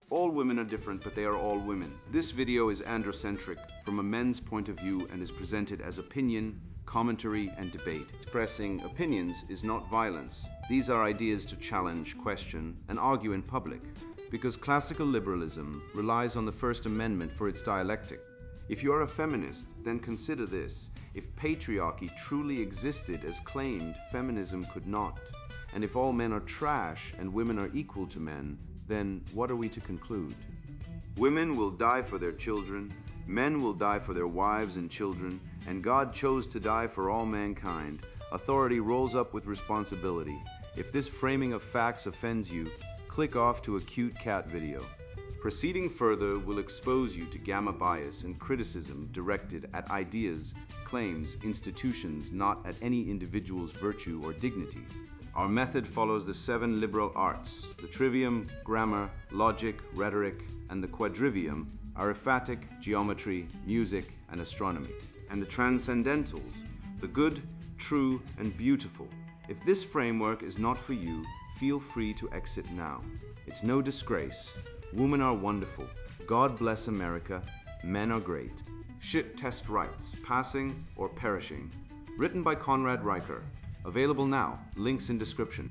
All women are different, but they are all women. This video is androcentric from a men's point of view and is presented as opinion, commentary, and debate. Expressing opinions is not violence. These are ideas to challenge, question, and argue in public, because classical liberalism relies on the First Amendment for its dialectic. If you are a feminist, then consider this. If patriarchy truly existed as claimed, feminism could not. And if all men are trash and women are equal to men, then what are we to conclude? Women will die for their children, men will die for their wives and children, and God chose to die for all mankind. Authority rolls up with responsibility. If this framing of facts offends you, click off to a cute cat video. Proceeding further will expose you to gamma bias and criticism directed at ideas, claims, institutions, not at any individual's virtue or dignity. Our method follows the 7 liberal arts: the trivium, grammar, logic, rhetoric, and the quadrivium, arithmetic, geometry, music, and astronomy. And the transcendentals, the good, true, and beautiful. If this framework is not for you, feel free to exit now. It's no disgrace. Women are wonderful. God bless America. Men are great. Shit Test Rites, Passing or Perishing. Written by Conrad Riker. Available now. Links in description.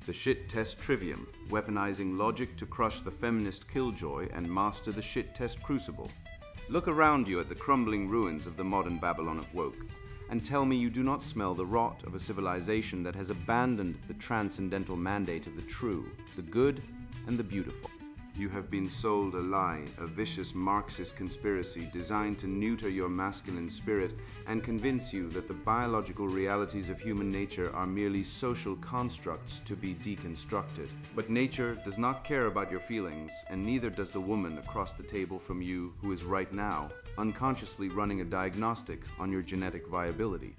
The Shit Test Trivium, weaponizing logic to crush the feminist killjoy and master the shit test crucible. Look around you at the crumbling ruins of the modern Babylon of woke, and tell me you do not smell the rot of a civilization that has abandoned the transcendental mandate of the true, the good, and the beautiful. You have been sold a lie, a vicious Marxist conspiracy designed to neuter your masculine spirit and convince you that the biological realities of human nature are merely social constructs to be deconstructed. But nature does not care about your feelings, and neither does the woman across the table from you who is right now unconsciously running a diagnostic on your genetic viability.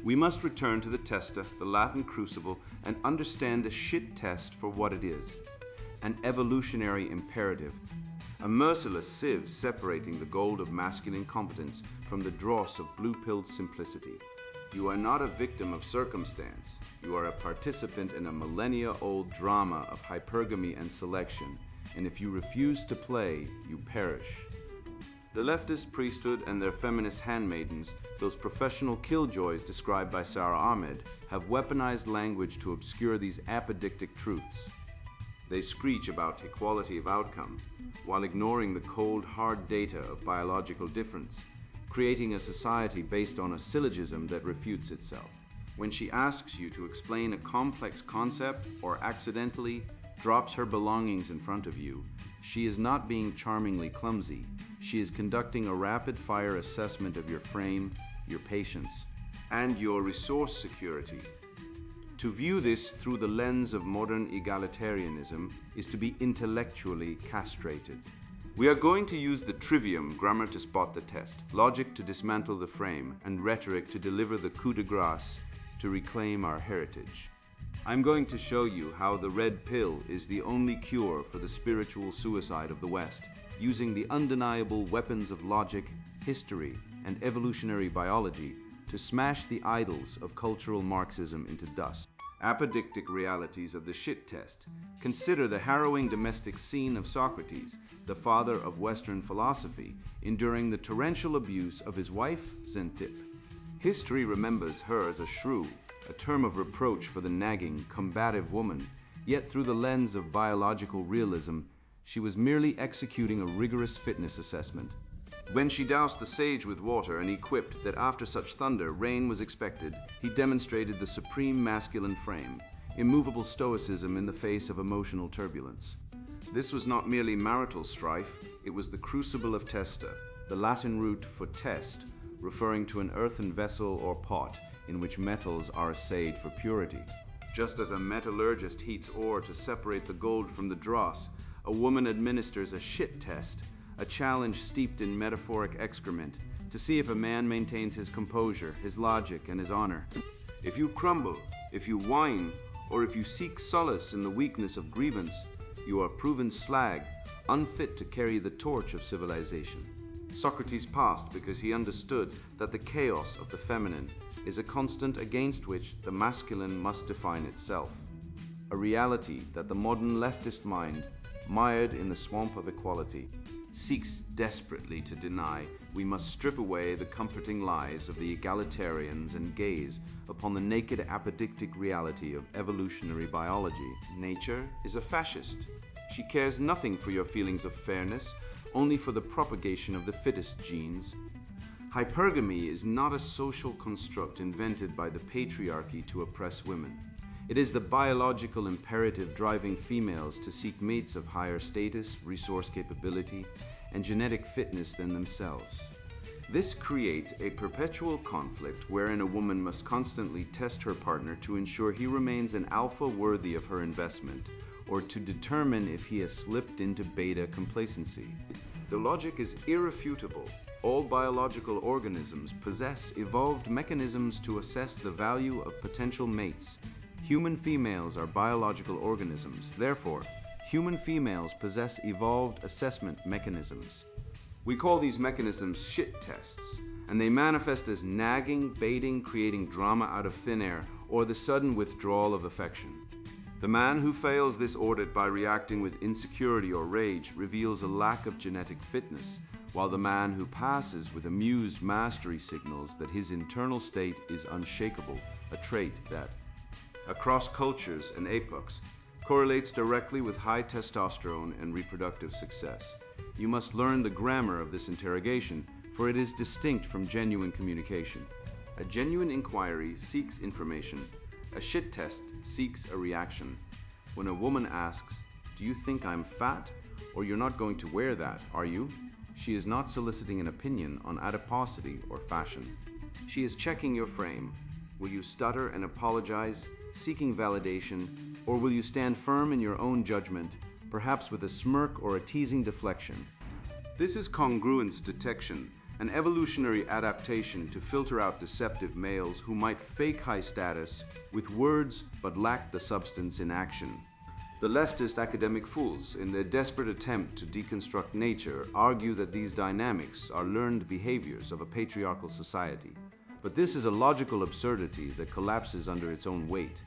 We must return to the testa, the Latin crucible, and understand the shit test for what it is. An evolutionary imperative, a merciless sieve separating the gold of masculine competence from the dross of blue-pilled simplicity. You are not a victim of circumstance. You are a participant in a millennia-old drama of hypergamy and selection, and if you refuse to play, you perish. The leftist priesthood and their feminist handmaidens, those professional killjoys described by Sarah Ahmed, have weaponized language to obscure these apodictic truths. They screech about equality of outcome, while ignoring the cold, hard data of biological difference, creating a society based on a syllogism that refutes itself. When she asks you to explain a complex concept or accidentally drops her belongings in front of you, she is not being charmingly clumsy. She is conducting a rapid-fire assessment of your frame, your patience, and your resource security. To view this through the lens of modern egalitarianism is to be intellectually castrated. We are going to use the trivium, grammar to spot the test, logic to dismantle the frame, and rhetoric to deliver the coup de grace to reclaim our heritage. I'm going to show you how the red pill is the only cure for the spiritual suicide of the West, using the undeniable weapons of logic, history, and evolutionary biology to smash the idols of cultural Marxism into dust. Apodictic realities of the shit test. Consider the harrowing domestic scene of Socrates, the father of Western philosophy, enduring the torrential abuse of his wife, Xanthippe. History remembers her as a shrew, a term of reproach for the nagging, combative woman, yet through the lens of biological realism, she was merely executing a rigorous fitness assessment. When she doused the sage with water and he quipped that after such thunder, rain was expected, he demonstrated the supreme masculine frame, immovable stoicism in the face of emotional turbulence. This was not merely marital strife, it was the crucible of testa, the Latin root for test, referring to an earthen vessel or pot in which metals are assayed for purity. Just as a metallurgist heats ore to separate the gold from the dross, a woman administers a shit test, a challenge steeped in metaphoric excrement, to see if a man maintains his composure, his logic, and his honor. If you crumble, if you whine, or if you seek solace in the weakness of grievance, you are proven slag, unfit to carry the torch of civilization. Socrates passed because he understood that the chaos of the feminine is a constant against which the masculine must define itself, a reality that the modern leftist mind mired in the swamp of equality, seeks desperately to deny we must strip away the comforting lies of the egalitarians and gaze upon the naked apodictic reality of evolutionary biology. Nature is a fascist. She cares nothing for your feelings of fairness, only for the propagation of the fittest genes. Hypergamy is not a social construct invented by the patriarchy to oppress women. It is the biological imperative driving females to seek mates of higher status, resource capability, and genetic fitness than themselves. This creates a perpetual conflict wherein a woman must constantly test her partner to ensure he remains an alpha worthy of her investment, or to determine if he has slipped into beta complacency. The logic is irrefutable. All biological organisms possess evolved mechanisms to assess the value of potential mates. Human females are biological organisms. Therefore, human females possess evolved assessment mechanisms. We call these mechanisms shit tests, and they manifest as nagging, baiting, creating drama out of thin air, or the sudden withdrawal of affection. The man who fails this audit by reacting with insecurity or rage reveals a lack of genetic fitness, while the man who passes with amused mastery signals that his internal state is unshakable, a trait that, across cultures and epochs, correlates directly with high testosterone and reproductive success. You must learn the grammar of this interrogation, for it is distinct from genuine communication. A genuine inquiry seeks information. A shit test seeks a reaction. When a woman asks, "Do you think I'm fat? Or you're not going to wear that, are you?" she is not soliciting an opinion on adiposity or fashion. She is checking your frame. Will you stutter and apologize, seeking validation, or will you stand firm in your own judgment, perhaps with a smirk or a teasing deflection? This is congruence detection, an evolutionary adaptation to filter out deceptive males who might fake high status with words but lack the substance in action. The leftist academic fools, in their desperate attempt to deconstruct nature, argue that these dynamics are learned behaviors of a patriarchal society. But this is a logical absurdity that collapses under its own weight.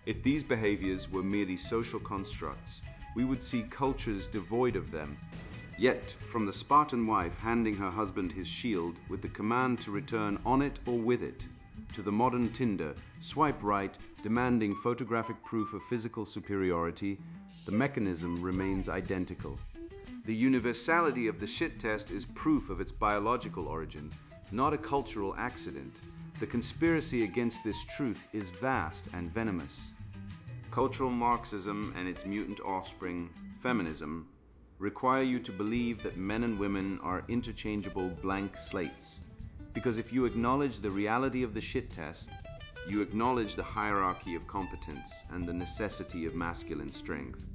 If these behaviors were merely social constructs, we would see cultures devoid of them. Yet, from the Spartan wife handing her husband his shield with the command to return on it or with it, to the modern Tinder, swipe right, demanding photographic proof of physical superiority, the mechanism remains identical. The universality of the shit test is proof of its biological origin, not a cultural accident. The conspiracy against this truth is vast and venomous. Cultural Marxism and its mutant offspring, feminism, require you to believe that men and women are interchangeable blank slates. Because if you acknowledge the reality of the shit test, you acknowledge the hierarchy of competence and the necessity of masculine strength.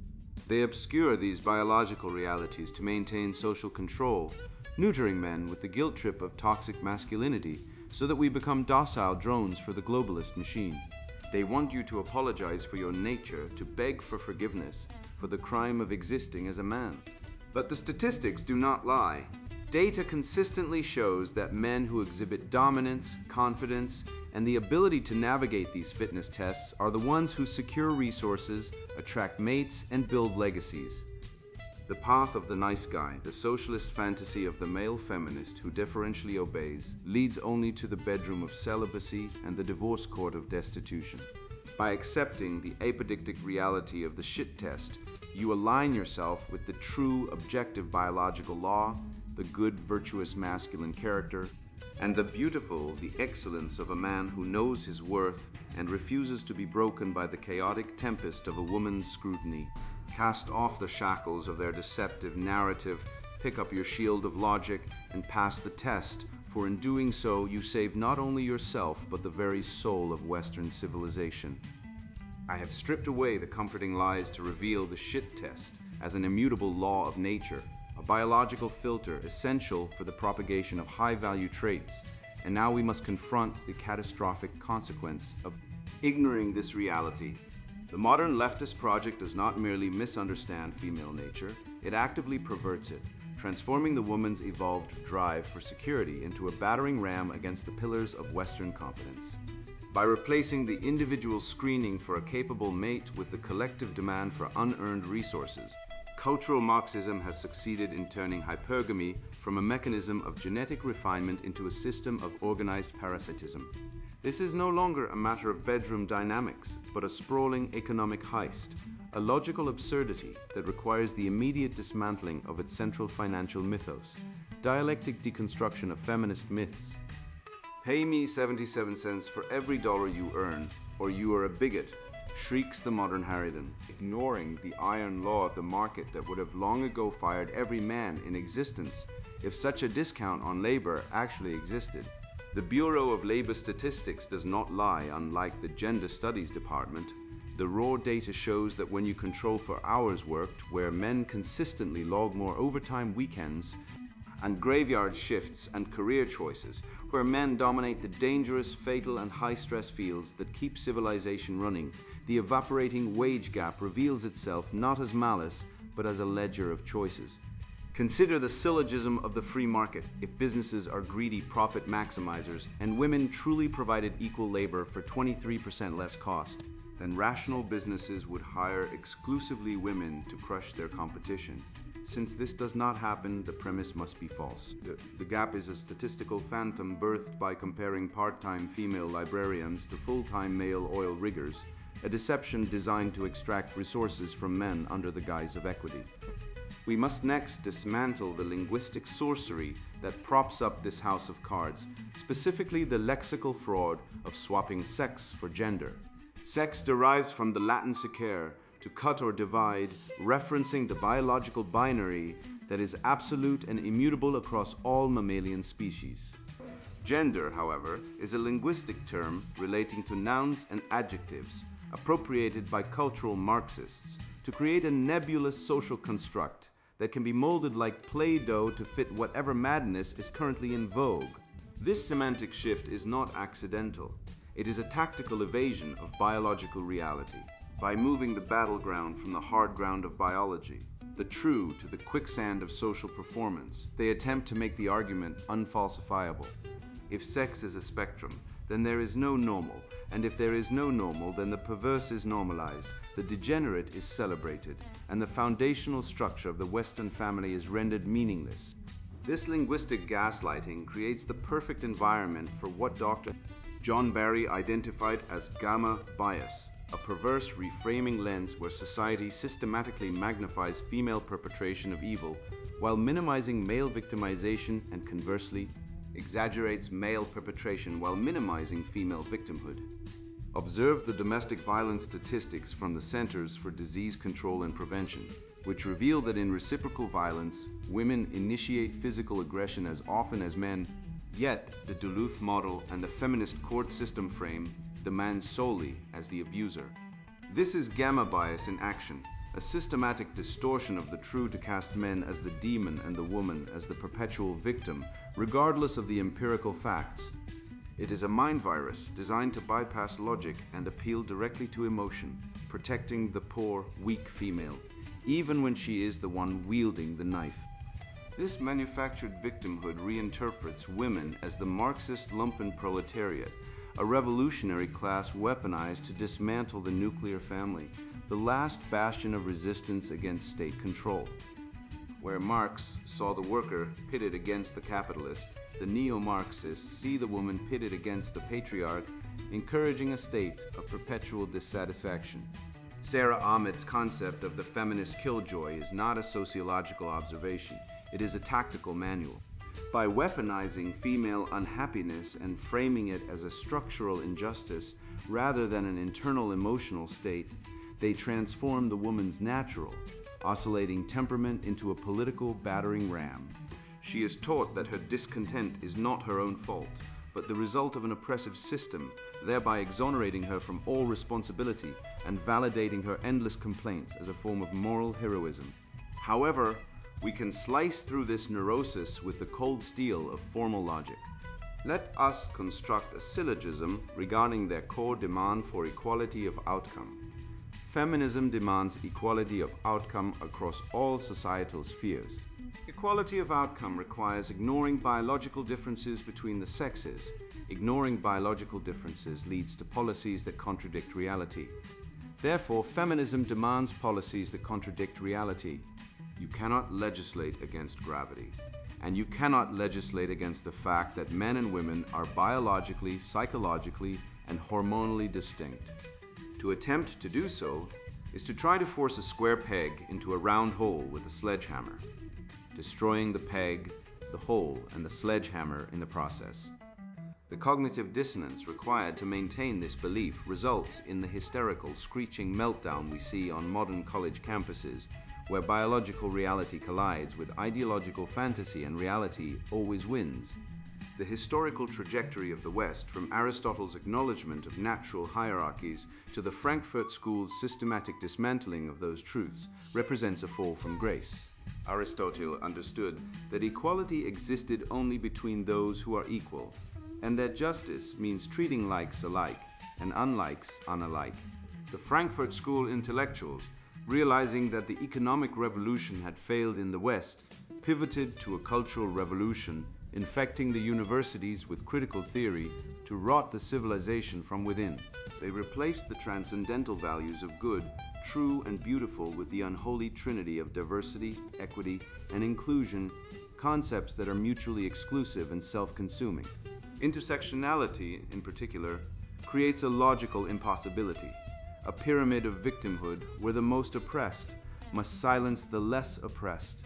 They obscure these biological realities to maintain social control, neutering men with the guilt trip of toxic masculinity so that we become docile drones for the globalist machine. They want you to apologize for your nature, to beg for forgiveness for the crime of existing as a man. But the statistics do not lie. Data consistently shows that men who exhibit dominance, confidence, and the ability to navigate these fitness tests are the ones who secure resources, attract mates, and build legacies. The path of the nice guy, the socialist fantasy of the male feminist who deferentially obeys, leads only to the bedroom of celibacy and the divorce court of destitution. By accepting the apodictic reality of the shit test, you align yourself with the true objective biological law, the good, virtuous masculine character, and the beautiful, the excellence of a man who knows his worth and refuses to be broken by the chaotic tempest of a woman's scrutiny. Cast off the shackles of their deceptive narrative, pick up your shield of logic, and pass the test, for in doing so you save not only yourself but the very soul of Western civilization. I have stripped away the comforting lies to reveal the shit test as an immutable law of nature, a biological filter essential for the propagation of high-value traits, and now we must confront the catastrophic consequence of ignoring this reality. The modern leftist project does not merely misunderstand female nature, it actively perverts it, transforming the woman's evolved drive for security into a battering ram against the pillars of Western competence. By replacing the individual screening for a capable mate with the collective demand for unearned resources, Cultural Marxism has succeeded in turning hypergamy from a mechanism of genetic refinement into a system of organized parasitism. This is no longer a matter of bedroom dynamics, but a sprawling economic heist, a logical absurdity that requires the immediate dismantling of its central financial mythos, dialectic deconstruction of feminist myths. Pay me 77 cents for every dollar you earn, or you are a bigot, shrieks the modern harridan, ignoring the iron law of the market that would have long ago fired every man in existence if such a discount on labor actually existed. The Bureau of Labor Statistics does not lie, unlike the Gender Studies Department. The raw data shows that when you control for hours worked, where men consistently log more overtime weekends and graveyard shifts and career choices, where men dominate the dangerous, fatal and high-stress fields that keep civilization running, the evaporating wage gap reveals itself not as malice, but as a ledger of choices. Consider the syllogism of the free market if businesses are greedy profit maximizers and women truly provided equal labor for 23% less cost, then rational businesses would hire exclusively women to crush their competition. Since this does not happen, the premise must be false. The gap is a statistical phantom birthed by comparing part-time female librarians to full-time male oil riggers, a deception designed to extract resources from men under the guise of equity. We must next dismantle the linguistic sorcery that props up this house of cards, specifically the lexical fraud of swapping sex for gender. Sex derives from the Latin secere, to cut or divide, referencing the biological binary that is absolute and immutable across all mammalian species. Gender, however, is a linguistic term relating to nouns and adjectives, appropriated by cultural Marxists to create a nebulous social construct that can be molded like Play-Doh to fit whatever madness is currently in vogue. This semantic shift is not accidental. It is a tactical evasion of biological reality. By moving the battleground from the hard ground of biology, the true to the quicksand of social performance, they attempt to make the argument unfalsifiable. If sex is a spectrum, then there is no normal, and if there is no normal, then the perverse is normalized, the degenerate is celebrated, and the foundational structure of the Western family is rendered meaningless. This linguistic gaslighting creates the perfect environment for what Dr. John Barry identified as gamma bias, a perverse reframing lens where society systematically magnifies female perpetration of evil while minimizing male victimization and conversely exaggerates male perpetration while minimizing female victimhood. Observe the domestic violence statistics from the Centers for Disease Control and Prevention, which reveal that in reciprocal violence, women initiate physical aggression as often as men, yet the Duluth model and the feminist court system frame the man solely as the abuser. This is gamma bias in action, a systematic distortion of the true to cast men as the demon and the woman as the perpetual victim, regardless of the empirical facts. It is a mind virus designed to bypass logic and appeal directly to emotion, protecting the poor, weak female, even when she is the one wielding the knife. This manufactured victimhood reinterprets women as the Marxist lumpen proletariat, a revolutionary class weaponized to dismantle the nuclear family, the last bastion of resistance against state control. Where Marx saw the worker pitted against the capitalist, the neo-Marxists see the woman pitted against the patriarch, encouraging a state of perpetual dissatisfaction. Sarah Ahmed's concept of the feminist killjoy is not a sociological observation, it is a tactical manual. By weaponizing female unhappiness and framing it as a structural injustice rather than an internal emotional state, they transform the woman's natural, oscillating temperament into a political battering ram. She is taught that her discontent is not her own fault, but the result of an oppressive system, thereby exonerating her from all responsibility and validating her endless complaints as a form of moral heroism. However, we can slice through this neurosis with the cold steel of formal logic. Let us construct a syllogism regarding their core demand for equality of outcome. Feminism demands equality of outcome across all societal spheres. Equality of outcome requires ignoring biological differences between the sexes. Ignoring biological differences leads to policies that contradict reality. Therefore, feminism demands policies that contradict reality. You cannot legislate against gravity, and you cannot legislate against the fact that men and women are biologically, psychologically, and hormonally distinct. To attempt to do so is to try to force a square peg into a round hole with a sledgehammer, destroying the peg, the hole, and the sledgehammer in the process. The cognitive dissonance required to maintain this belief results in the hysterical, screeching meltdown we see on modern college campuses, where biological reality collides with ideological fantasy and reality always wins. The historical trajectory of the West, from Aristotle's acknowledgement of natural hierarchies to the Frankfurt School's systematic dismantling of those truths, represents a fall from grace. Aristotle understood that equality existed only between those who are equal, and that justice means treating likes alike and unlikes unalike. The Frankfurt School intellectuals, realizing that the economic revolution had failed in the West, pivoted to a cultural revolution, infecting the universities with critical theory to rot the civilization from within. They replaced the transcendental values of good, true, and beautiful with the unholy trinity of diversity, equity, and inclusion, concepts that are mutually exclusive and self-consuming. Intersectionality, in particular, creates a logical impossibility, a pyramid of victimhood where the most oppressed must silence the less oppressed,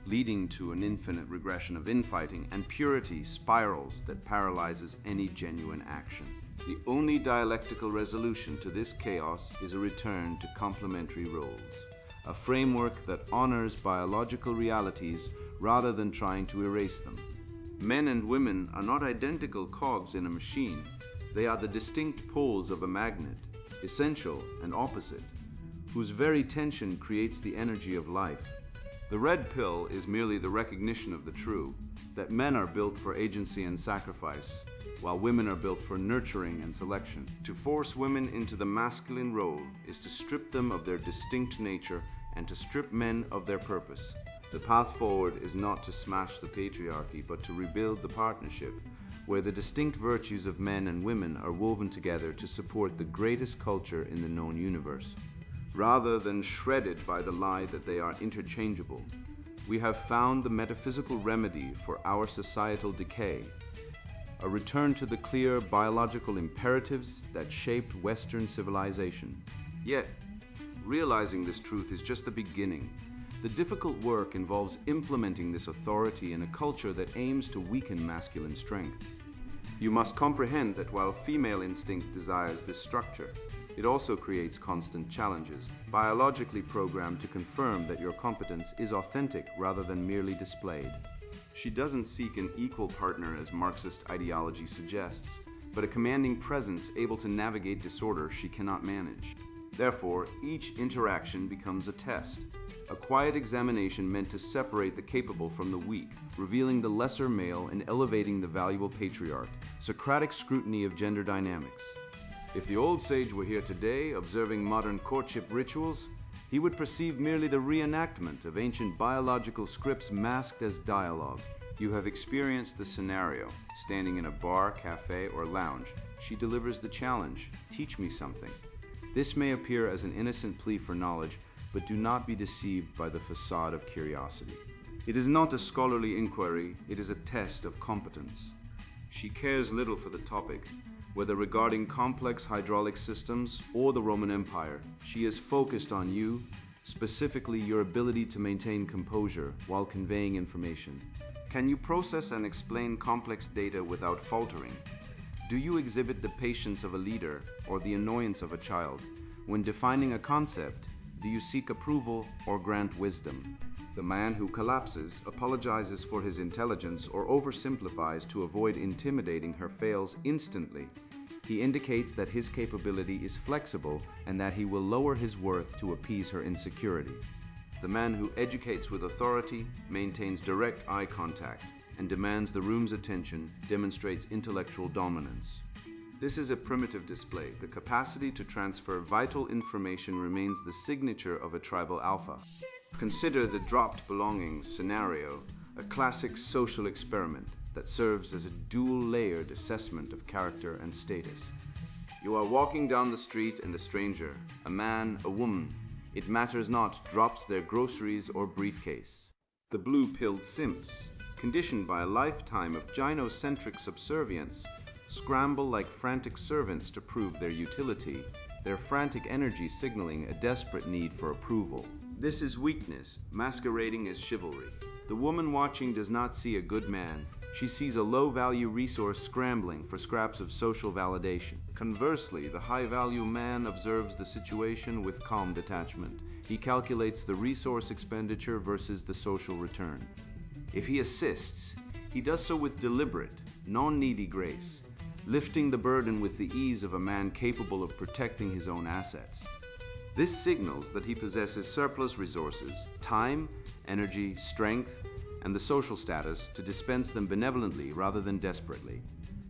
leading to an infinite regression of infighting and purity spirals that paralyzes any genuine action. The only dialectical resolution to this chaos is a return to complementary roles, a framework that honors biological realities rather than trying to erase them. Men and women are not identical cogs in a machine. They are the distinct poles of a magnet, essential and opposite, whose very tension creates the energy of life. The red pill is merely the recognition of the true, that men are built for agency and sacrifice, while women are built for nurturing and selection. To force women into the masculine role is to strip them of their distinct nature and to strip men of their purpose. The path forward is not to smash the patriarchy, but to rebuild the partnership, where the distinct virtues of men and women are woven together to support the greatest culture in the known universe. Rather than shredded by the lie that they are interchangeable, we have found the metaphysical remedy for our societal decay, a return to the clear biological imperatives that shaped Western civilization. Yet, realizing this truth is just the beginning. The difficult work involves implementing this authority in a culture that aims to weaken masculine strength. You must comprehend that while female instinct desires this structure, it also creates constant challenges, biologically programmed to confirm that your competence is authentic rather than merely displayed. She doesn't seek an equal partner as Marxist ideology suggests, but a commanding presence able to navigate disorder she cannot manage. Therefore, each interaction becomes a test, a quiet examination meant to separate the capable from the weak, revealing the lesser male and elevating the valuable patriarch, Socratic scrutiny of gender dynamics. If the old sage were here today observing modern courtship rituals, he would perceive merely the reenactment of ancient biological scripts masked as dialogue. You have experienced the scenario. Standing in a bar, cafe, or lounge, she delivers the challenge, "Teach me something." This may appear as an innocent plea for knowledge, but do not be deceived by the facade of curiosity. It is not a scholarly inquiry, it is a test of competence. She cares little for the topic, whether regarding complex hydraulic systems or the Roman Empire. She is focused on you, specifically your ability to maintain composure while conveying information. Can you process and explain complex data without faltering? Do you exhibit the patience of a leader or the annoyance of a child? When defining a concept, do you seek approval or grant wisdom? The man who collapses, apologizes for his intelligence, or oversimplifies to avoid intimidating her fails instantly. He indicates that his capability is flexible and that he will lower his worth to appease her insecurity. The man who educates with authority, maintains direct eye contact, and demands the room's attention demonstrates intellectual dominance. This is a primitive display. The capacity to transfer vital information remains the signature of a tribal alpha. Consider the dropped belongings scenario, a classic social experiment that serves as a dual-layered assessment of character and status. You are walking down the street and a stranger, a man, a woman, it matters not, drops their groceries or briefcase. The blue-pilled simps, conditioned by a lifetime of gynocentric subservience, scramble like frantic servants to prove their utility, their frantic energy signaling a desperate need for approval. This is weakness, masquerading as chivalry. The woman watching does not see a good man. She sees a low-value resource scrambling for scraps of social validation. Conversely, the high-value man observes the situation with calm detachment. He calculates the resource expenditure versus the social return. If he assists, he does so with deliberate, non-needy grace, lifting the burden with the ease of a man capable of protecting his own assets. This signals that he possesses surplus resources, time, energy, strength, and the social status to dispense them benevolently rather than desperately.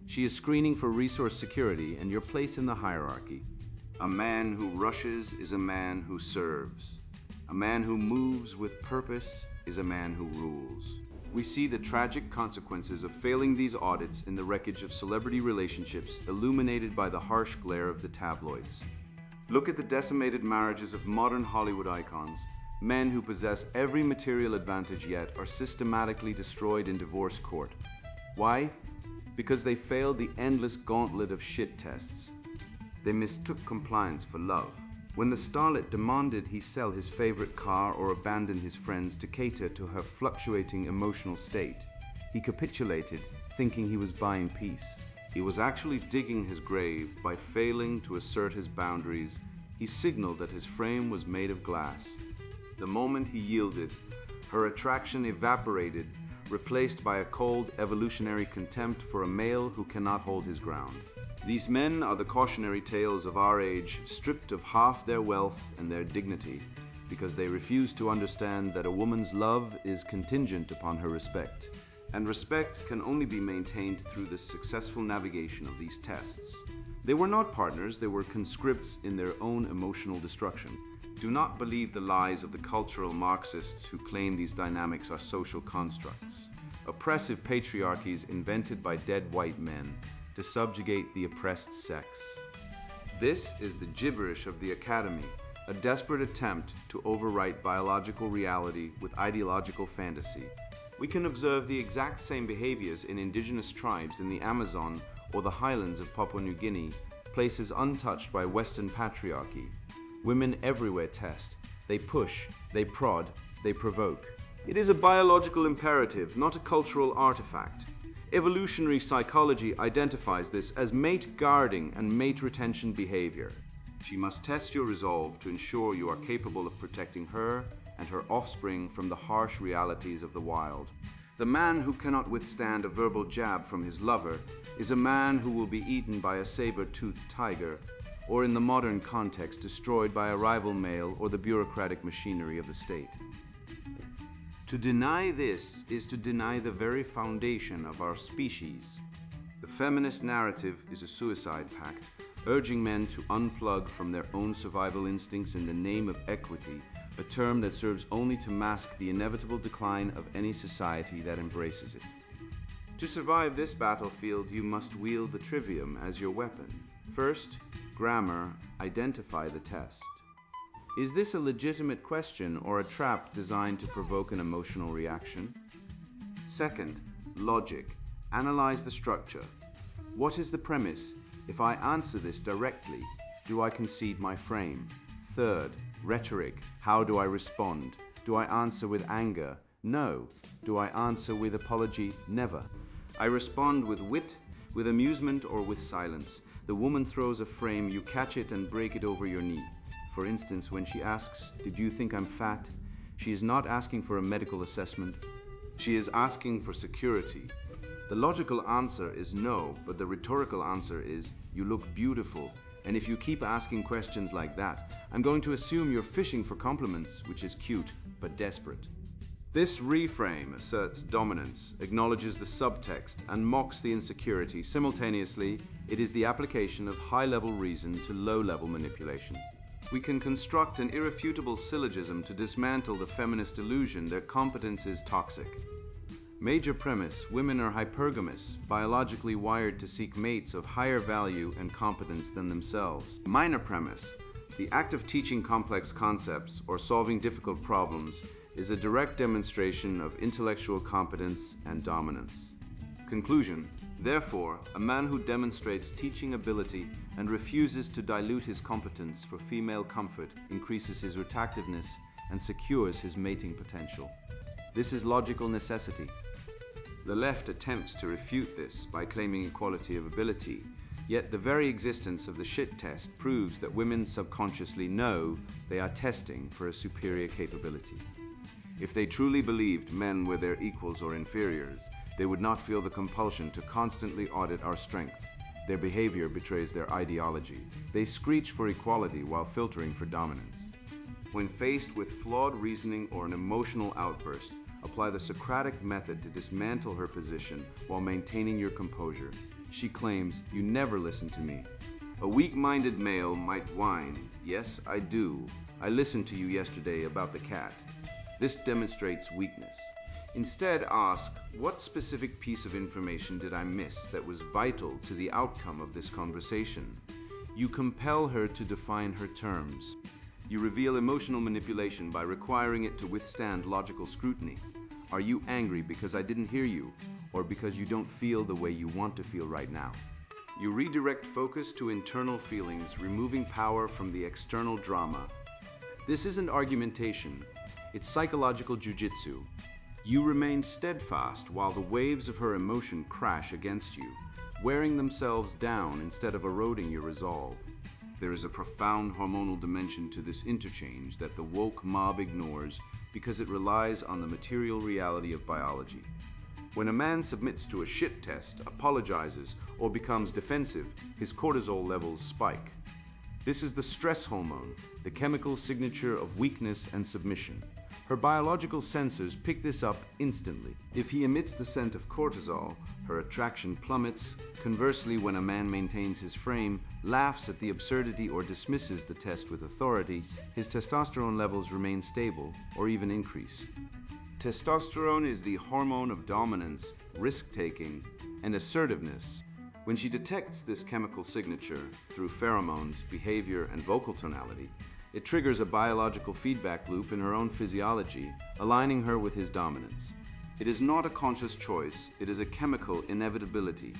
She is screening for resource security and your place in the hierarchy. A man who rushes is a man who serves. A man who moves with purpose is a man who rules. We see the tragic consequences of failing these audits in the wreckage of celebrity relationships illuminated by the harsh glare of the tabloids. Look at the decimated marriages of modern Hollywood icons. Men who possess every material advantage yet are systematically destroyed in divorce court. Why? Because they failed the endless gauntlet of shit tests. They mistook compliance for love. When the starlet demanded he sell his favorite car or abandon his friends to cater to her fluctuating emotional state, he capitulated, thinking he was buying peace. He was actually digging his grave by failing to assert his boundaries. He signaled that his frame was made of glass. The moment he yielded, her attraction evaporated, replaced by a cold evolutionary contempt for a male who cannot hold his ground. These men are the cautionary tales of our age, stripped of half their wealth and their dignity, because they refuse to understand that a woman's love is contingent upon her respect, and respect can only be maintained through the successful navigation of these tests. They were not partners, they were conscripts in their own emotional destruction. Do not believe the lies of the cultural Marxists who claim these dynamics are social constructs, oppressive patriarchies invented by dead white men to subjugate the oppressed sex. This is the gibberish of the academy, a desperate attempt to overwrite biological reality with ideological fantasy. We can observe the exact same behaviors in indigenous tribes in the Amazon or the highlands of Papua New Guinea, places untouched by Western patriarchy. Women everywhere test. They push, they prod, they provoke. It is a biological imperative, not a cultural artifact. Evolutionary psychology identifies this as mate guarding and mate retention behavior. She must test your resolve to ensure you are capable of protecting her and her offspring from the harsh realities of the wild. The man who cannot withstand a verbal jab from his lover is a man who will be eaten by a saber-toothed tiger, or in the modern context destroyed by a rival male or the bureaucratic machinery of the state. To deny this is to deny the very foundation of our species. The feminist narrative is a suicide pact, urging men to unplug from their own survival instincts in the name of equity, a term that serves only to mask the inevitable decline of any society that embraces it. To survive this battlefield, you must wield the trivium as your weapon. First, grammar, identify the test. Is this a legitimate question or a trap designed to provoke an emotional reaction? Second, logic, analyze the structure. What is the premise? If I answer this directly, do I concede my frame? Third, rhetoric, how do I respond? Do I answer with anger? No. Do I answer with apology? Never. I respond with wit, with amusement, or with silence. The woman throws a frame, you catch it and break it over your knee. For instance, when she asks, "Did you think I'm fat?" she is not asking for a medical assessment. She is asking for security. The logical answer is no, but the rhetorical answer is, "You look beautiful." And if you keep asking questions like that, I'm going to assume you're fishing for compliments, which is cute, but desperate. This reframe asserts dominance, acknowledges the subtext, and mocks the insecurity. Simultaneously, it is the application of high-level reason to low-level manipulation. We can construct an irrefutable syllogism to dismantle the feminist illusion their competence is toxic. Major premise: women are hypergamous, biologically wired to seek mates of higher value and competence than themselves. Minor premise: the act of teaching complex concepts or solving difficult problems is a direct demonstration of intellectual competence and dominance. Conclusion: therefore, a man who demonstrates teaching ability and refuses to dilute his competence for female comfort increases his retactiveness and secures his mating potential. This is logical necessity. The left attempts to refute this by claiming equality of ability, yet the very existence of the shit test proves that women subconsciously know they are testing for a superior capability. If they truly believed men were their equals or inferiors, they would not feel the compulsion to constantly audit our strength. Their behavior betrays their ideology. They screech for equality while filtering for dominance. When faced with flawed reasoning or an emotional outburst, apply the Socratic method to dismantle her position while maintaining your composure. She claims, "You never listen to me." A weak-minded male might whine, "Yes, I do. I listened to you yesterday about the cat." This demonstrates weakness. Instead, ask, what specific piece of information did I miss that was vital to the outcome of this conversation? You compel her to define her terms. You reveal emotional manipulation by requiring it to withstand logical scrutiny. Are you angry because I didn't hear you, or because you don't feel the way you want to feel right now? You redirect focus to internal feelings, removing power from the external drama. This isn't argumentation, it's psychological jujitsu. You remain steadfast while the waves of her emotion crash against you, wearing themselves down instead of eroding your resolve. There is a profound hormonal dimension to this interchange that the woke mob ignores because it relies on the material reality of biology. When a man submits to a shit test, apologizes, or becomes defensive, his cortisol levels spike. This is the stress hormone, the chemical signature of weakness and submission. Her biological sensors pick this up instantly. If he emits the scent of cortisol, her attraction plummets. Conversely, when a man maintains his frame, laughs at the absurdity, or dismisses the test with authority, his testosterone levels remain stable or even increase. Testosterone is the hormone of dominance, risk-taking, and assertiveness. When she detects this chemical signature through pheromones, behavior, and vocal tonality, it triggers a biological feedback loop in her own physiology, aligning her with his dominance. It is not a conscious choice, it is a chemical inevitability.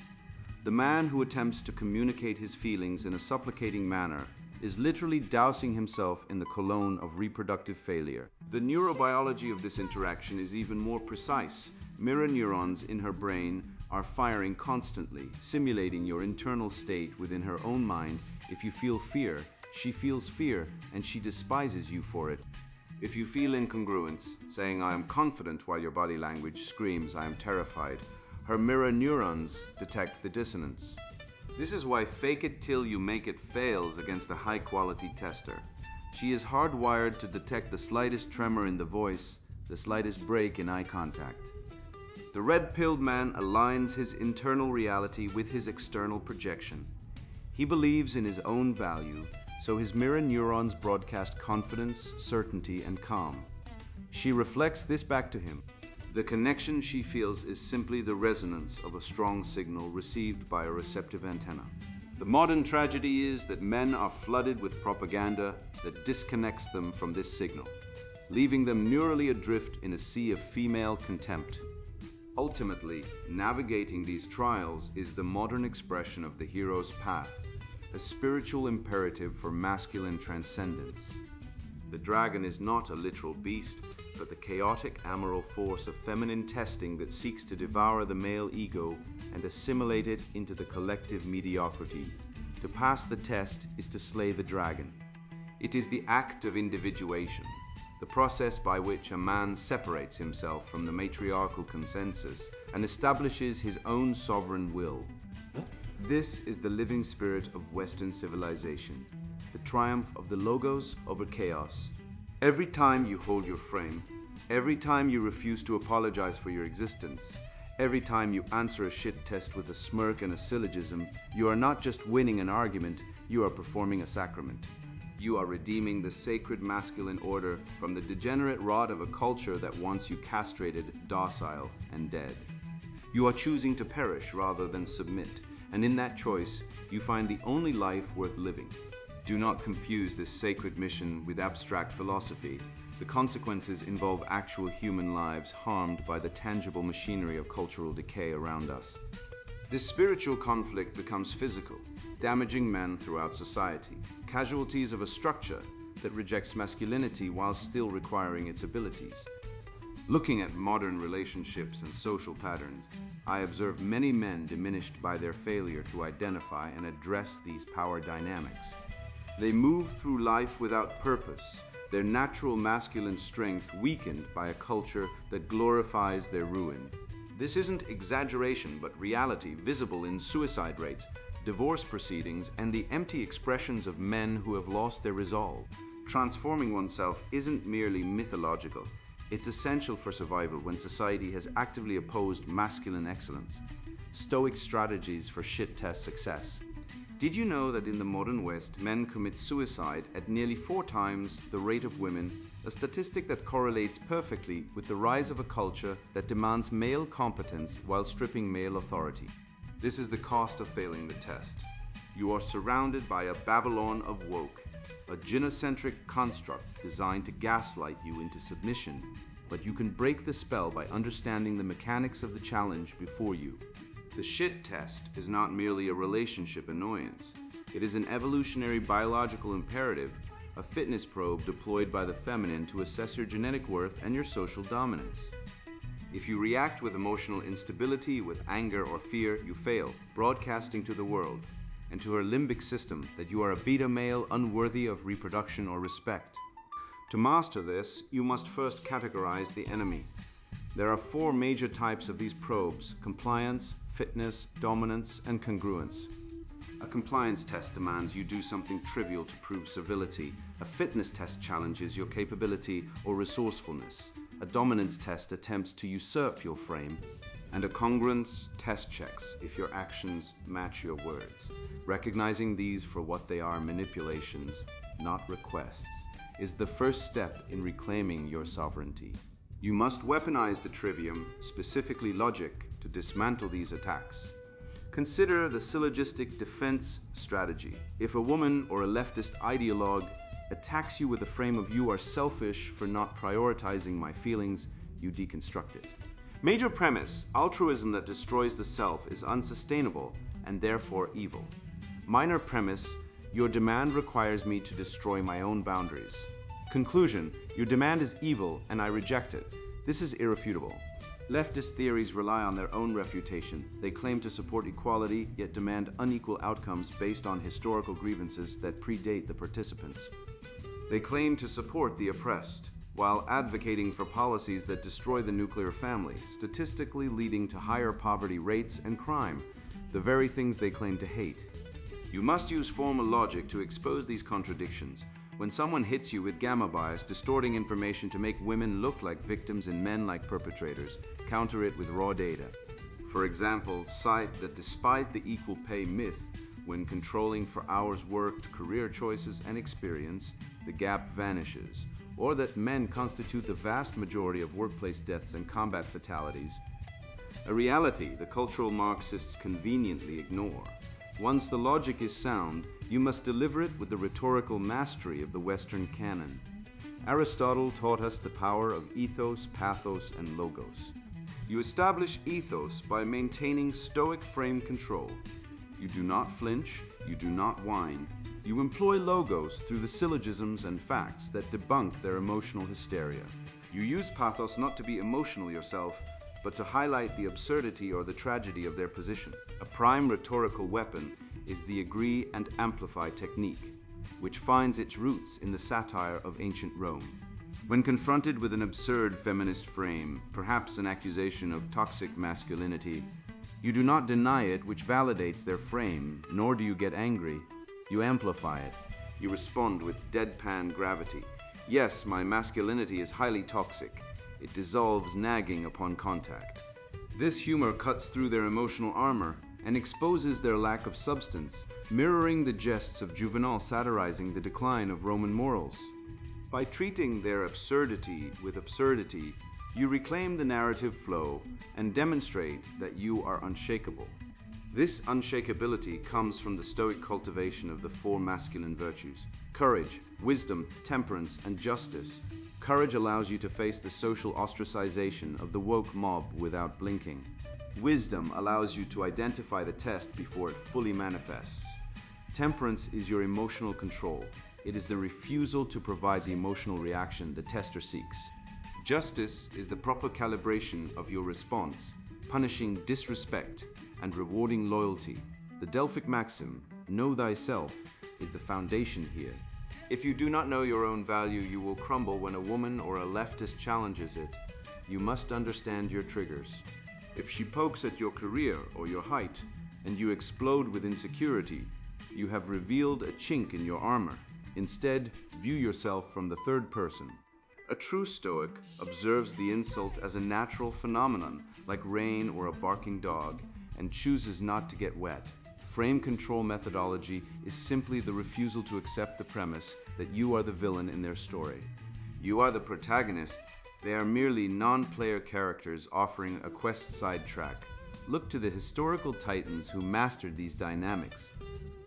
The man who attempts to communicate his feelings in a supplicating manner is literally dousing himself in the cologne of reproductive failure. The neurobiology of this interaction is even more precise. Mirror neurons in her brain are firing constantly, simulating your internal state within her own mind. If you feel fear, she feels fear, and she despises you for it. If you feel incongruence, saying "I am confident" while your body language screams "I am terrified," her mirror neurons detect the dissonance. This is why "fake it till you make it" fails against a high-quality tester. She is hardwired to detect the slightest tremor in the voice, the slightest break in eye contact. The red-pilled man aligns his internal reality with his external projection. He believes in his own value, so his mirror neurons broadcast confidence, certainty, and calm. She reflects this back to him. The connection she feels is simply the resonance of a strong signal received by a receptive antenna. The modern tragedy is that men are flooded with propaganda that disconnects them from this signal, leaving them neurally adrift in a sea of female contempt. Ultimately, navigating these trials is the modern expression of the hero's path, a spiritual imperative for masculine transcendence. The dragon is not a literal beast, but the chaotic amoral force of feminine testing that seeks to devour the male ego and assimilate it into the collective mediocrity. To pass the test is to slay the dragon. It is the act of individuation, the process by which a man separates himself from the matriarchal consensus and establishes his own sovereign will. This is the living spirit of Western civilization, the triumph of the logos over chaos. Every time you hold your frame, every time you refuse to apologize for your existence, every time you answer a shit test with a smirk and a syllogism, you are not just winning an argument, you are performing a sacrament. You are redeeming the sacred masculine order from the degenerate rot of a culture that wants you castrated, docile, and dead. You are choosing to perish rather than submit, and in that choice, you find the only life worth living. Do not confuse this sacred mission with abstract philosophy. The consequences involve actual human lives harmed by the tangible machinery of cultural decay around us. This spiritual conflict becomes physical, damaging men throughout society, casualties of a structure that rejects masculinity while still requiring its abilities. Looking at modern relationships and social patterns, I observe many men diminished by their failure to identify and address these power dynamics. They move through life without purpose, their natural masculine strength weakened by a culture that glorifies their ruin. This isn't exaggeration, but reality visible in suicide rates, divorce proceedings, and the empty expressions of men who have lost their resolve. Transforming oneself isn't merely mythological. It's essential for survival when society has actively opposed masculine excellence. Stoic strategies for shit-test success. Did you know that in the modern West, men commit suicide at nearly 4 times the rate of women, a statistic that correlates perfectly with the rise of a culture that demands male competence while stripping male authority? This is the cost of failing the test. You are surrounded by a Babylon of woke, a gynocentric construct designed to gaslight you into submission, but you can break the spell by understanding the mechanics of the challenge before you. The shit test is not merely a relationship annoyance. It is an evolutionary biological imperative, a fitness probe deployed by the feminine to assess your genetic worth and your social dominance. If you react with emotional instability, with anger or fear, you fail, broadcasting to the world and to her limbic system that you are a beta male unworthy of reproduction or respect. To master this, you must first categorize the enemy. There are 4 major types of these probes: compliance, fitness, dominance, and congruence. A compliance test demands you do something trivial to prove servility. A fitness test challenges your capability or resourcefulness. A dominance test attempts to usurp your frame. And a congruence test checks if your actions match your words. Recognizing these for what they are, manipulations, not requests, is the first step in reclaiming your sovereignty. You must weaponize the trivium, specifically logic, to dismantle these attacks. Consider the syllogistic defense strategy. If a woman or a leftist ideologue attacks you with a frame of "you are selfish for not prioritizing my feelings," you deconstruct it. Major premise: altruism that destroys the self is unsustainable and therefore evil. Minor premise: your demand requires me to destroy my own boundaries. Conclusion: your demand is evil and I reject it. This is irrefutable. Leftist theories rely on their own refutation. They claim to support equality, yet demand unequal outcomes based on historical grievances that predate the participants. They claim to support the oppressed, while advocating for policies that destroy the nuclear family, statistically leading to higher poverty rates and crime, the very things they claim to hate. You must use formal logic to expose these contradictions. When someone hits you with gamma bias, distorting information to make women look like victims and men like perpetrators, counter it with raw data. For example, cite that despite the equal pay myth, when controlling for hours worked, career choices, and experience, the gap vanishes, or that men constitute the vast majority of workplace deaths and combat fatalities, a reality the cultural Marxists conveniently ignore. Once the logic is sound, you must deliver it with the rhetorical mastery of the Western canon. Aristotle taught us the power of ethos, pathos, and logos. You establish ethos by maintaining stoic frame control. You do not flinch, you do not whine. You employ logos through the syllogisms and facts that debunk their emotional hysteria. You use pathos not to be emotional yourself, but to highlight the absurdity or the tragedy of their position. A prime rhetorical weapon is the agree and amplify technique, which finds its roots in the satire of ancient Rome. When confronted with an absurd feminist frame, perhaps an accusation of toxic masculinity, you do not deny it, which validates their frame, nor do you get angry. You amplify it. You respond with deadpan gravity. Yes, my masculinity is highly toxic. It dissolves nagging upon contact. This humor cuts through their emotional armor. and exposes their lack of substance, mirroring the jests of Juvenal satirizing the decline of Roman morals. By treating their absurdity with absurdity, you reclaim the narrative flow and demonstrate that you are unshakable. This unshakability comes from the Stoic cultivation of the four masculine virtues: courage, wisdom, temperance, and justice. Courage allows you to face the social ostracization of the woke mob without blinking. Wisdom allows you to identify the test before it fully manifests. Temperance is your emotional control. It is the refusal to provide the emotional reaction the tester seeks. Justice is the proper calibration of your response, punishing disrespect and rewarding loyalty. The Delphic maxim, "Know thyself," is the foundation here. If you do not know your own value, you will crumble when a woman or a leftist challenges it. You must understand your triggers. If she pokes at your career or your height, and you explode with insecurity, you have revealed a chink in your armor. Instead, view yourself from the third person. A true Stoic observes the insult as a natural phenomenon, like rain or a barking dog, and chooses not to get wet. Frame control methodology is simply the refusal to accept the premise that you are the villain in their story. You are the protagonist. They are merely non-player characters offering a quest sidetrack. Look to the historical titans who mastered these dynamics.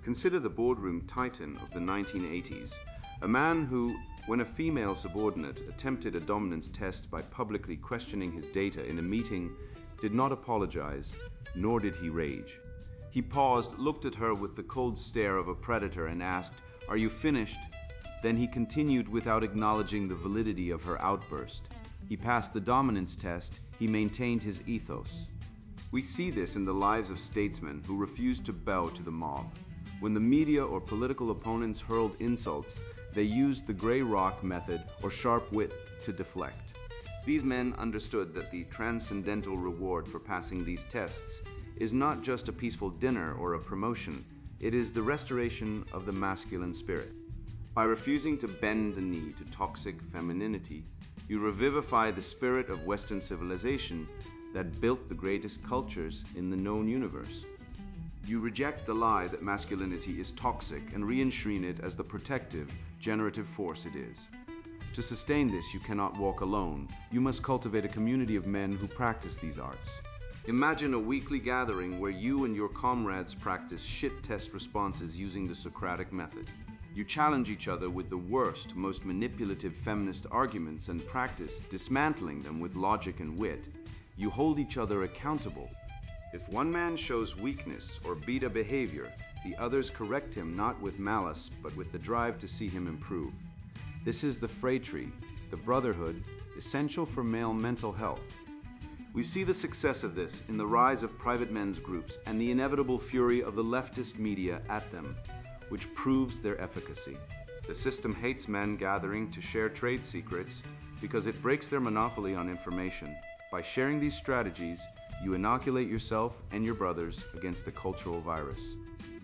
Consider the boardroom titan of the 1980s, a man who, when a female subordinate attempted a dominance test by publicly questioning his data in a meeting, did not apologize, nor did he rage. He paused, looked at her with the cold stare of a predator, and asked, "Are you finished?" Then he continued without acknowledging the validity of her outburst. He passed the dominance test. He maintained his ethos. We see this in the lives of statesmen who refused to bow to the mob. When the media or political opponents hurled insults, they used the gray rock method or sharp wit to deflect. These men understood that the transcendental reward for passing these tests is not just a peaceful dinner or a promotion, it is the restoration of the masculine spirit. By refusing to bend the knee to toxic femininity, you revivify the spirit of Western civilization that built the greatest cultures in the known universe. You reject the lie that masculinity is toxic and reenshrine it as the protective, generative force it is. To sustain this, you cannot walk alone. You must cultivate a community of men who practice these arts. Imagine a weekly gathering where you and your comrades practice shit test responses using the Socratic method. You challenge each other with the worst, most manipulative feminist arguments and practice dismantling them with logic and wit. You hold each other accountable. If one man shows weakness or beta behavior, the others correct him not with malice, but with the drive to see him improve. This is the phratry, the brotherhood, essential for male mental health. We see the success of this in the rise of private men's groups and the inevitable fury of the leftist media at them, which proves their efficacy. The system hates men gathering to share trade secrets because it breaks their monopoly on information. By sharing these strategies, you inoculate yourself and your brothers against the cultural virus.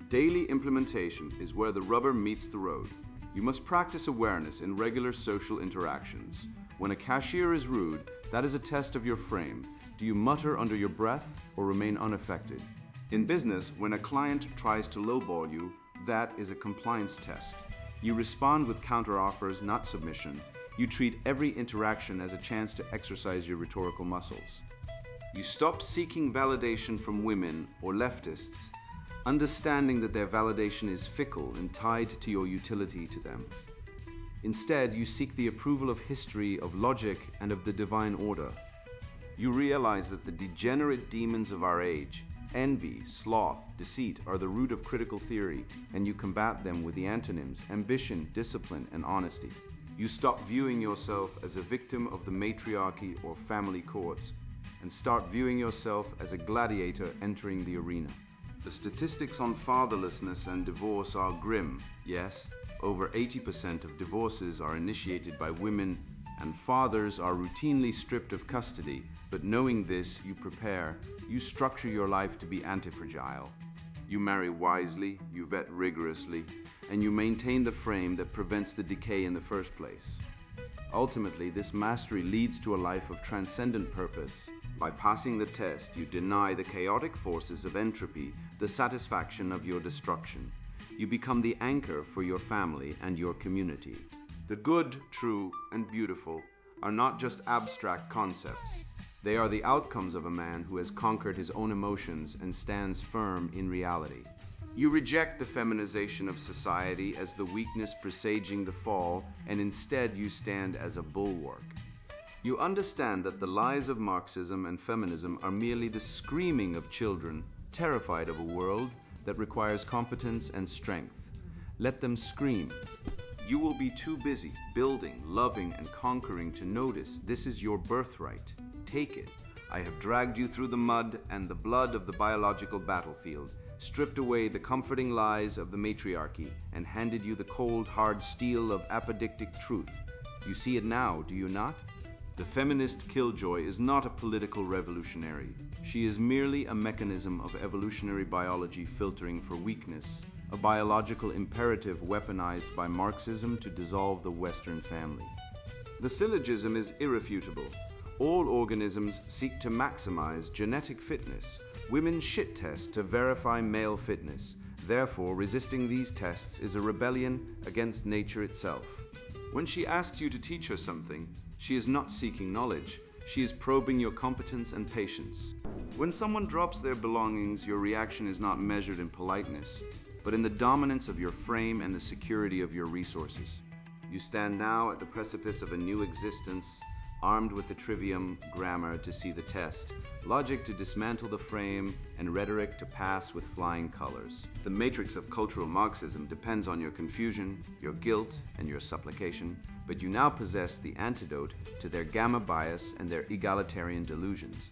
Daily implementation is where the rubber meets the road. You must practice awareness in regular social interactions. When a cashier is rude, that is a test of your frame. Do you mutter under your breath or remain unaffected? In business, when a client tries to lowball you, that is a compliance test. You respond with counteroffers, not submission. You treat every interaction as a chance to exercise your rhetorical muscles. You stop seeking validation from women or leftists, understanding that their validation is fickle and tied to your utility to them. Instead, you seek the approval of history, of logic, and of the divine order. You realize that the degenerate demons of our age, envy, sloth, deceit, are the root of critical theory, and you combat them with the antonyms, ambition, discipline, and honesty. You stop viewing yourself as a victim of the matriarchy or family courts, and start viewing yourself as a gladiator entering the arena. The statistics on fatherlessness and divorce are grim. Yes, over 80% of divorces are initiated by women, and fathers are routinely stripped of custody. But knowing this, you prepare. You structure your life to be anti-fragile. You marry wisely, you vet rigorously, and you maintain the frame that prevents the decay in the first place. Ultimately, this mastery leads to a life of transcendent purpose, By passing the test, you deny the chaotic forces of entropy the satisfaction of your destruction. You become the anchor for your family and your community. The good, true, and beautiful are not just abstract concepts. They are the outcomes of a man who has conquered his own emotions and stands firm in reality. You reject the feminization of society as the weakness presaging the fall, and instead you stand as a bulwark. You understand that the lies of Marxism and feminism are merely the screaming of children terrified of a world that requires competence and strength. Let them scream. You will be too busy building, loving, and conquering to notice this is your birthright. Take it. I have dragged you through the mud and the blood of the biological battlefield, stripped away the comforting lies of the matriarchy, and handed you the cold, hard steel of apodictic truth. You see it now, do you not? The feminist killjoy is not a political revolutionary. She is merely a mechanism of evolutionary biology filtering for weakness, a biological imperative weaponized by Marxism to dissolve the Western family. The syllogism is irrefutable. All organisms seek to maximize genetic fitness. Women shit test to verify male fitness. Therefore, resisting these tests is a rebellion against nature itself. When she asks you to teach her something, she is not seeking knowledge. She is probing your competence and patience. When someone drops their belongings, your reaction is not measured in politeness, but in the dominance of your frame and the security of your resources. You stand now at the precipice of a new existence, armed with the trivium, grammar to see the test, logic to dismantle the frame, and rhetoric to pass with flying colors. The matrix of cultural Marxism depends on your confusion, your guilt, and your supplication, but you now possess the antidote to their gamma bias and their egalitarian delusions.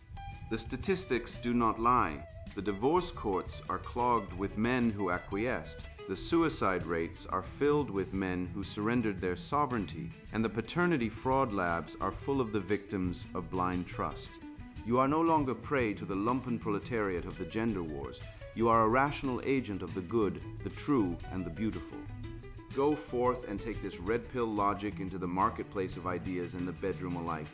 The statistics do not lie. The divorce courts are clogged with men who acquiesced. The suicide rates are filled with men who surrendered their sovereignty, and the paternity fraud labs are full of the victims of blind trust. You are no longer prey to the lumpen proletariat of the gender wars. You are a rational agent of the good, the true, and the beautiful. Go forth and take this red pill logic into the marketplace of ideas and the bedroom alike.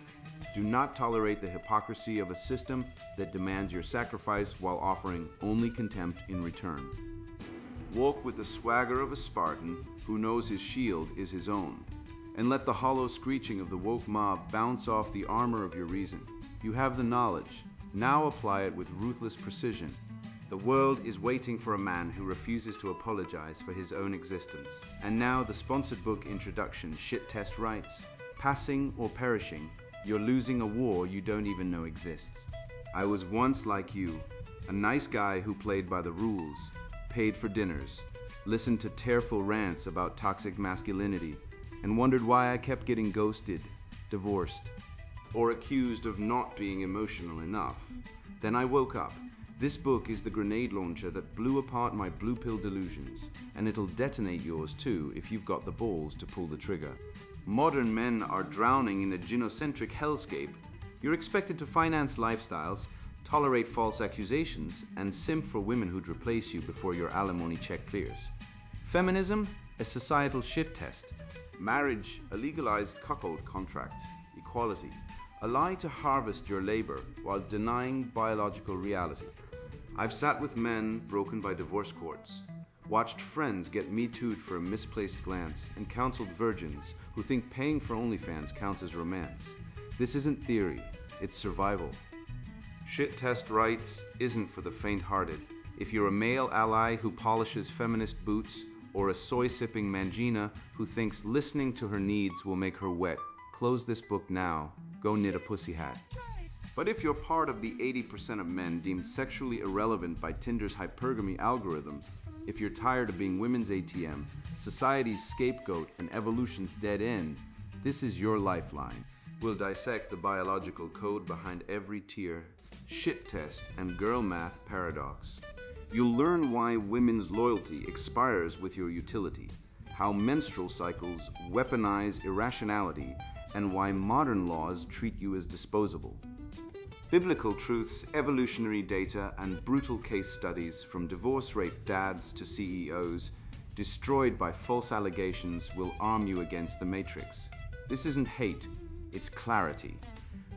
Do not tolerate the hypocrisy of a system that demands your sacrifice while offering only contempt in return. Walk with the swagger of a Spartan who knows his shield is his own, and let the hollow screeching of the woke mob bounce off the armor of your reason. You have the knowledge. Now apply it with ruthless precision. The world is waiting for a man who refuses to apologize for his own existence. And now the sponsored book introduction, Shit Test Rites. Passing or perishing, you're losing a war you don't even know exists. I was once like you, a nice guy who played by the rules, paid for dinners, listened to tearful rants about toxic masculinity, and wondered why I kept getting ghosted, divorced, or accused of not being emotional enough. Then I woke up. This book is the grenade launcher that blew apart my blue pill delusions, and it'll detonate yours too if you've got the balls to pull the trigger. Modern men are drowning in a gynocentric hellscape. You're expected to finance lifestyles, tolerate false accusations, and simp for women who'd replace you before your alimony check clears. Feminism, a societal shit test. Marriage, a legalized cuckold contract. Equality, a lie to harvest your labor while denying biological reality. I've sat with men broken by divorce courts, watched friends get Me Too'd for a misplaced glance, and counseled virgins who think paying for OnlyFans counts as romance. This isn't theory, it's survival. Shit Test Rites isn't for the faint-hearted. If you're a male ally who polishes feminist boots, or a soy-sipping mangina who thinks listening to her needs will make her wet, close this book now. Go knit a pussy hat. But if you're part of the 80% of men deemed sexually irrelevant by Tinder's hypergamy algorithms, if you're tired of being women's ATM, society's scapegoat, and evolution's dead end, this is your lifeline. We'll dissect the biological code behind every tear, shit test, and girl math paradox. You'll learn why women's loyalty expires with your utility, how menstrual cycles weaponize irrationality, and why modern laws treat you as disposable. Biblical truths, evolutionary data, and brutal case studies from divorce rate dads to CEOs destroyed by false allegations will arm you against the matrix. This isn't hate, it's clarity.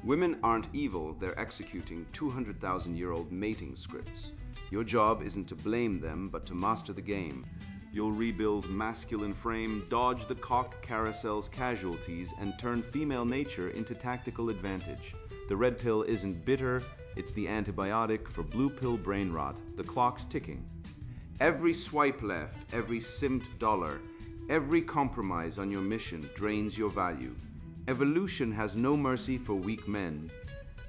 Women aren't evil, they're executing 200,000-year-old mating scripts. Your job isn't to blame them, but to master the game. You'll rebuild masculine frame, dodge the cock carousel's casualties, and turn female nature into tactical advantage. The red pill isn't bitter, it's the antibiotic for blue pill brain rot. The clock's ticking. Every swipe left, every simped dollar, every compromise on your mission drains your value. Evolution has no mercy for weak men.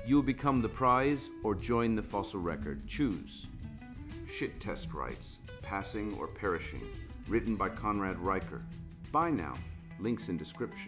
You'll become the prize or join the fossil record. Choose. Shit Test Rites, Passing or Perishing, written by Conrad Riker. Buy now. Links in description.